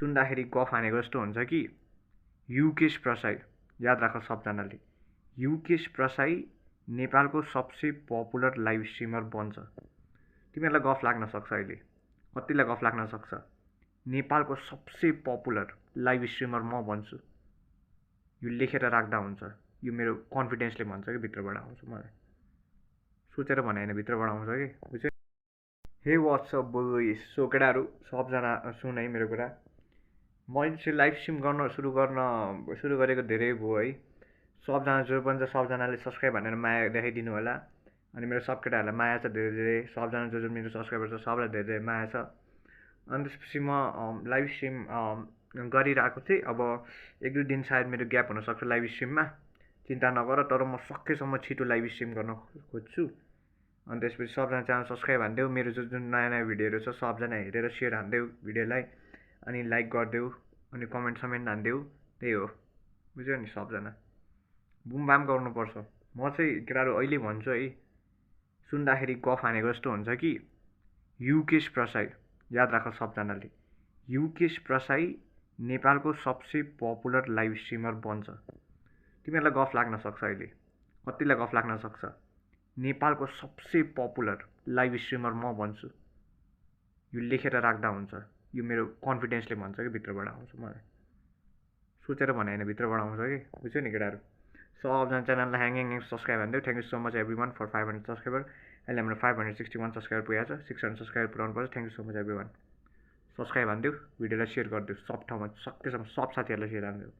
सुन्दाखेरि गफ हानेको जस्तो हुन्छ कि युकेश प्रसाई, याद राख सबजनाले, युकेश प्रसाई नेपालको सबसे पपुलर लाइभ स्ट्रिमर बन्छ। तिमीहरूलाई गफ लाग्न सक्छ, अहिले कतिलाई गफ लाग्न सक्छ, नेपालको सबसे पपुलर लाइभ स्ट्रिमर म बन्छु। यो लेखेर राख्दा हुन्छ, यो मेरो कन्फिडेन्सले भन्छ कि भित्रबाट आउँछ, मलाई सोचेर भने होइन, भित्रबाट आउँछ कि, बुझ्यो। हे वाट्सअप बोइज, सो केटाहरू सबजना सुन है मेरो कुरा। मैले चाहिँ लाइभ स्ट्रिम गर्न सुरु गरेको धेरै भयो है। सबजना जो पनि छ सबजनाले सब्सक्राइब भनेर माया देखाइदिनु होला। अनि मेरो सब केटाहरूलाई माया छ धेरै धेरै, सबजना जो मेरो सब्सक्राइबर छ सबलाई धेरै धेरै माया छ। अनि त्यसपछि म लाइभ स्ट्रिम गरिरहेको थिएँ। अब 1-2 दिन सायद मेरो ग्याप हुनसक्छ लाइभ स्ट्रिममा, चिन्ता नगर। तर म सकेसम्म छिटो लाइभ स्ट्रिम गर्न खोज्छु। अनि त्यसपछि सबजना च्यानल सब्सक्राइब हानिदेऊ, मेरो जुन नयाँ नयाँ भिडियोहरू छ सबजना हेरेर सेयर हानिदेऊ भिडियोलाई, अनि लाइक गरिदेऊ, अनि कमेन्ट समेन्ट हानिदेऊ। त्यही हो, बुझ्यो नि। सबजना बुमबाम गर्नुपर्छ। म चाहिँ केटाहरू अहिले भन्छु है, सुन्दाखेरि गफ हानेको जस्तो हुन्छ कि युकेश प्रसाई, याद राख सबजनाले, युकेश प्रसाई नेपालको सबसे पपुलर लाइभ स्ट्रिमर बन्छ। तिमीहरूलाई गफ लाग्न सक्छ, अहिले कतिलाई गफ लाग्न सक्छ, नेपालको सबसे पपुलर लाइभ स्ट्रिमर म बन्छु। यो लेखेर राख्दा हुन्छ, यो मेरो कन्फिडेन्सले भन्छ कि भित्रबाट आउँछ, मलाई सोचेर भने होइन, भित्रबाट आउँछ कि, बुझ्यो नि केटाहरू। सबजना च्यानललाई ह्याङ सब्सक्राइब हानिदेऊ। Thank you so much everyone for 500 subscriber. अहिले हाम्रो 561 सब्सक्राइबर पुगेको छ, 600 सब्सक्राइबर पुऱ्याउनु पर्छ। Thank you so much everyone. Subscribe हानिदेऊ, भिडियोलाई सेयर गरिदेऊ सब ठाउँमा, सकेसम्म सब साथीहरूलाई सेयर हानिदेऊ।